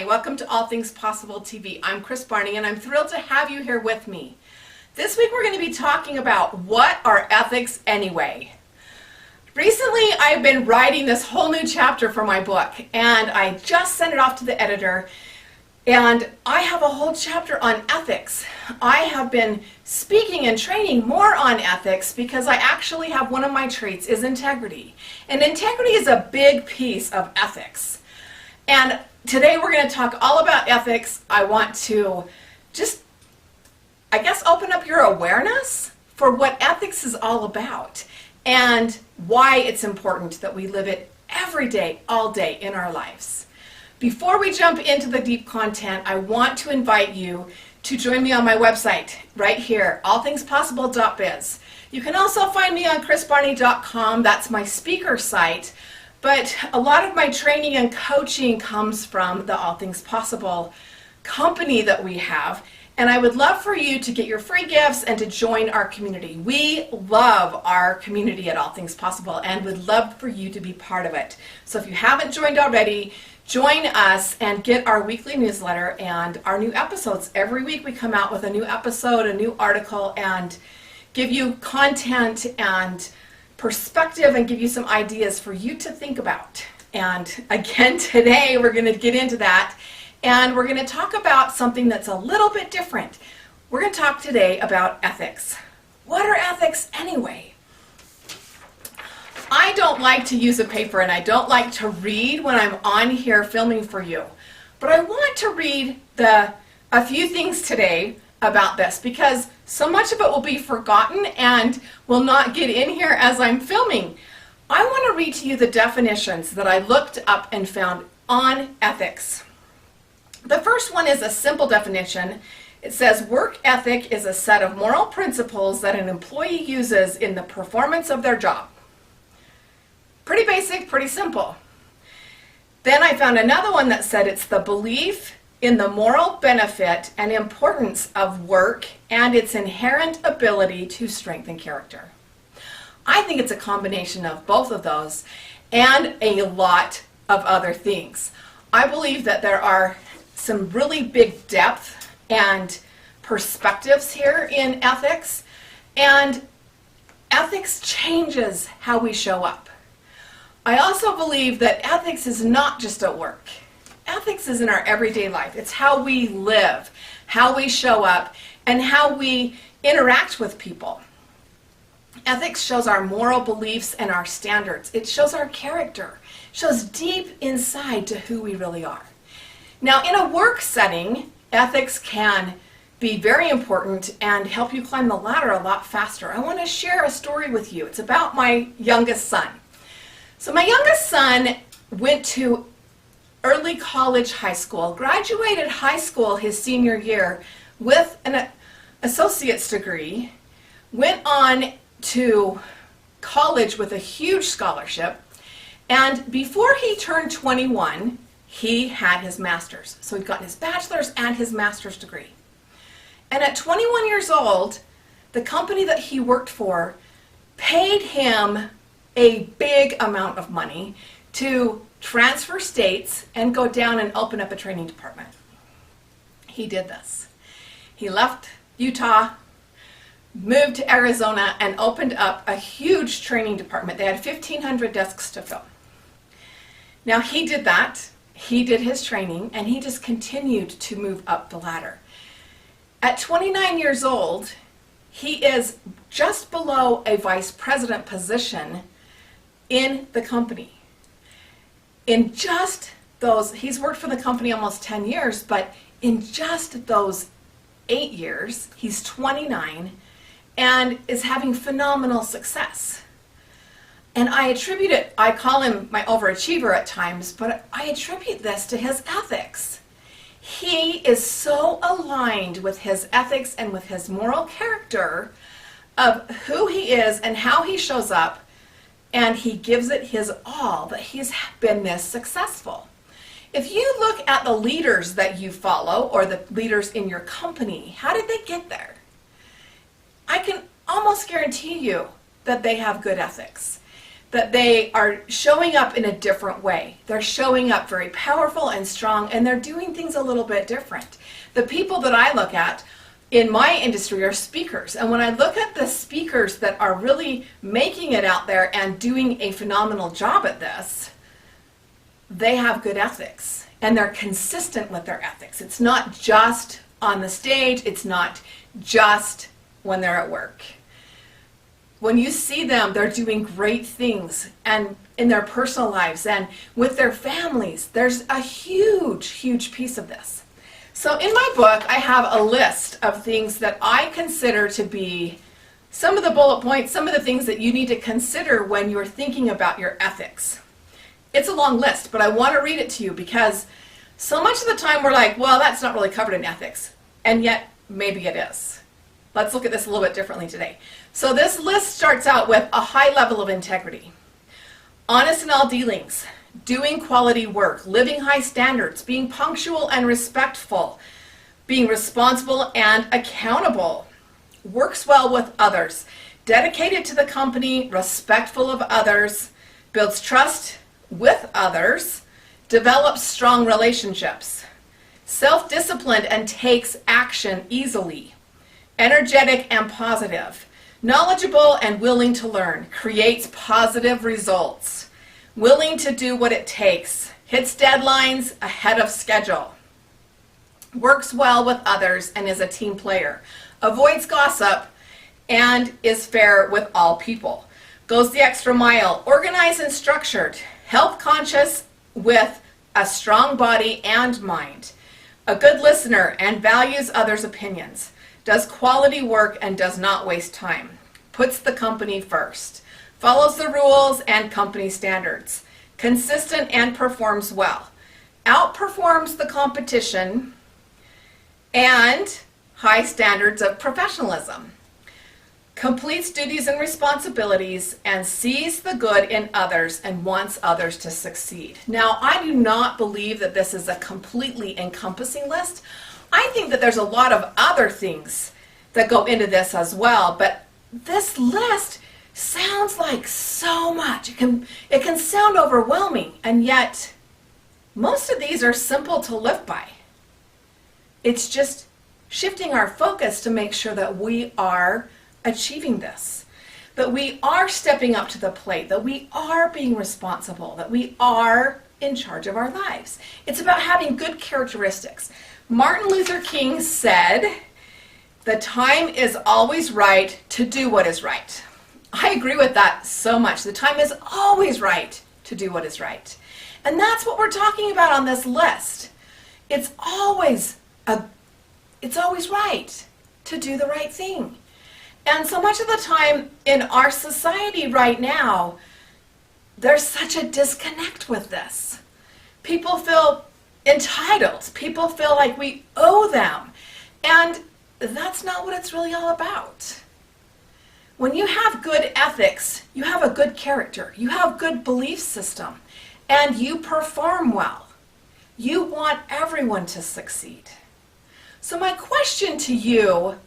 Hi, welcome to All Things Possible TV. I'm Kris Barney and I'm thrilled to have you here with me. This week we're going to be talking about what are ethics anyway. Recently I've been writing this whole new chapter for my book and I just sent it off to the editor and I have a whole chapter on ethics. I have been speaking and training more on ethics because I actually have one of my traits is integrity. And integrity is a big piece of ethics. And today we're going to talk all about ethics. I want to just, open up your awareness for what ethics is all about and why it's important that we live it every day, all day in our lives. Before we jump into the deep content, I want to invite you to join me on my website right here, allthingspossible.biz. You can also find me on krisbarney.com. That's my speaker site. But a lot of my training and coaching comes from the All Things Possible company that we have. And I would love for you to get your free gifts and to join our community. We love our community at All Things Possible and would love for you to be part of it. So if you haven't joined already, join us and get our weekly newsletter and our new episodes. Every week we come out with a new episode, a new article, and give you content and perspective and give you some ideas for you to think about. And again, today we're going to get into that and we're going to talk about something that's a little bit different. We're going to talk today about ethics. What are ethics anyway? I don't like to use a paper and I don't like to read when I'm on here filming for you. But I want to read a few things today about this because so much of it will be forgotten and will not get in here as I'm filming. I want to read to you the definitions that I looked up and found on ethics. The first one is a simple definition. It says work ethic is a set of moral principles that an employee uses in the performance of their job. Pretty basic, pretty simple. Then I found another one that said it's the belief in the moral benefit and importance of work and its inherent ability to strengthen character. I think it's a combination of both of those and a lot of other things. I believe that there are some really big depth and perspectives here in ethics, and ethics changes how we show up. I also believe that ethics is not just at work. Ethics is in our everyday life. It's how we live, how we show up, and how we interact with people. Ethics shows our moral beliefs and our standards. It shows our character. It shows deep inside to who we really are. Now, in a work setting, ethics can be very important and help you climb the ladder a lot faster. I want to share a story with you. It's about my youngest son. So my youngest son went to early college high school, graduated high school his senior year with an associate's degree, went on to college with a huge scholarship, and before he turned 21, he had his master's. So he'd gotten his bachelor's and his master's degree. And at 21 years old, the company that he worked for paid him a big amount of money to transfer states and go down and open up a training department. He did this. He left Utah, moved to Arizona, and opened up a huge training department. They had 1,500 desks to fill. Now he did that. He did his training, and he just continued to move up the ladder. At 29 years old, he is just below a vice president position in the company. In just those, he's worked for the company almost 10 years, but in just those 8 years, he's 29 and is having phenomenal success. And I attribute it, I call him my overachiever at times, but I attribute this to his ethics. He is so aligned with his ethics and with his moral character of who he is and how he shows up, and he gives it his all that he's been this successful. If you look at the leaders that you follow or the leaders in your company, how did they get there? I can almost guarantee you that they have good ethics. that they are showing up in a different way. They're showing up very powerful and strong, and they're doing things a little bit different. The people that I look at in my industry are speakers. And when I look at the speakers that are really making it out there and doing a phenomenal job at this, they have good ethics and they're consistent with their ethics. It's not just on the stage, it's not just when they're at work. When you see them, they're doing great things and in their personal lives and with their families. There's a huge, huge piece of this. So in my book, I have a list of things that I consider to be some of the bullet points, some of the things that you need to consider when you're thinking about your ethics. It's a long list, but I want to read it to you because so much of the time we're like, well, that's not really covered in ethics. And yet, maybe it is. Let's look at this a little bit differently today. So this list starts out with a high level of integrity, honest in all dealings, doing quality work, living high standards, being punctual and respectful, being responsible and accountable, works well with others, dedicated to the company, respectful of others, builds trust with others, develops strong relationships, self-disciplined and takes action easily, energetic and positive, knowledgeable and willing to learn, creates positive results, willing to do what it takes, hits deadlines ahead of schedule, works well with others and is a team player, avoids gossip and is fair with all people, goes the extra mile, organized and structured, health conscious with a strong body and mind, a good listener and values others' opinions, does quality work and does not waste time, puts the company first, follows the rules and company standards, consistent and performs well, outperforms the competition, and high standards of professionalism, completes duties and responsibilities, and sees the good in others and wants others to succeed. Now, I do not believe that this is a completely encompassing list. I think that there's a lot of other things that go into this as well, but this list sounds like so much. It can sound overwhelming, and yet most of these are simple to live by. It's just shifting our focus to make sure that we are achieving this, that we are stepping up to the plate, that we are being responsible, that we are in charge of our lives. It's about having good characteristics. Martin Luther King said, "The time is always right to do what is right." I agree with that so much. The time is always right to do what is right. And that's what we're talking about on this list. It's always right to do the right thing. And so much of the time in our society right now, there's such a disconnect with this. People feel entitled. People feel like we owe them. And that's not what it's really all about. When you have good ethics, you have a good character, you have good belief system, and you perform well. You want everyone to succeed. So my question to you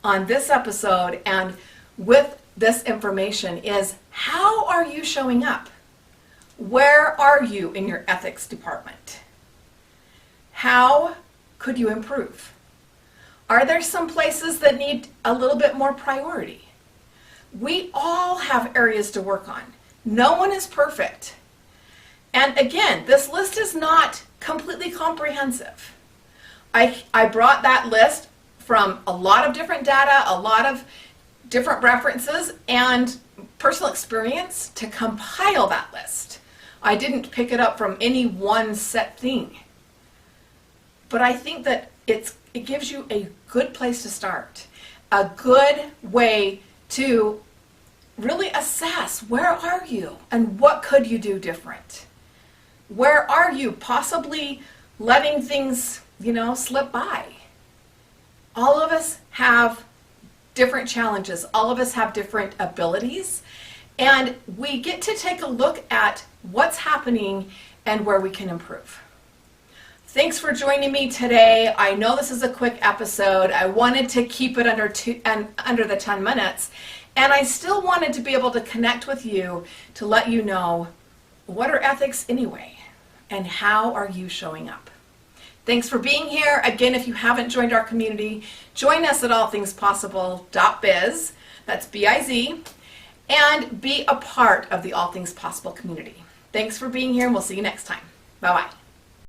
on this episode and with this information is, how are you showing up? Where are you in your ethics department? How could you improve? Are there some places that need a little bit more priority? We all have areas to work on. No one is perfect. And again, this list is not completely comprehensive. I brought that list from a lot of different data, a lot of different references, and personal experience to compile that list. I didn't pick it up from any one set thing. But I think that it gives you a good place to start, a good way to really assess where are you and what could you do different. Where are you possibly letting things, slip by? All of us have different challenges. All of us have different abilities. And we get to take a look at what's happening and where we can improve. Thanks for joining me today. I know this is a quick episode. I wanted to keep it under the 10 minutes. And I still wanted to be able to connect with you to let you know, what are ethics anyway? And how are you showing up? Thanks for being here. Again, if you haven't joined our community, join us at allthingspossible.biz, that's B-I-Z, and be a part of the All Things Possible community. Thanks for being here, and we'll see you next time. Bye-bye.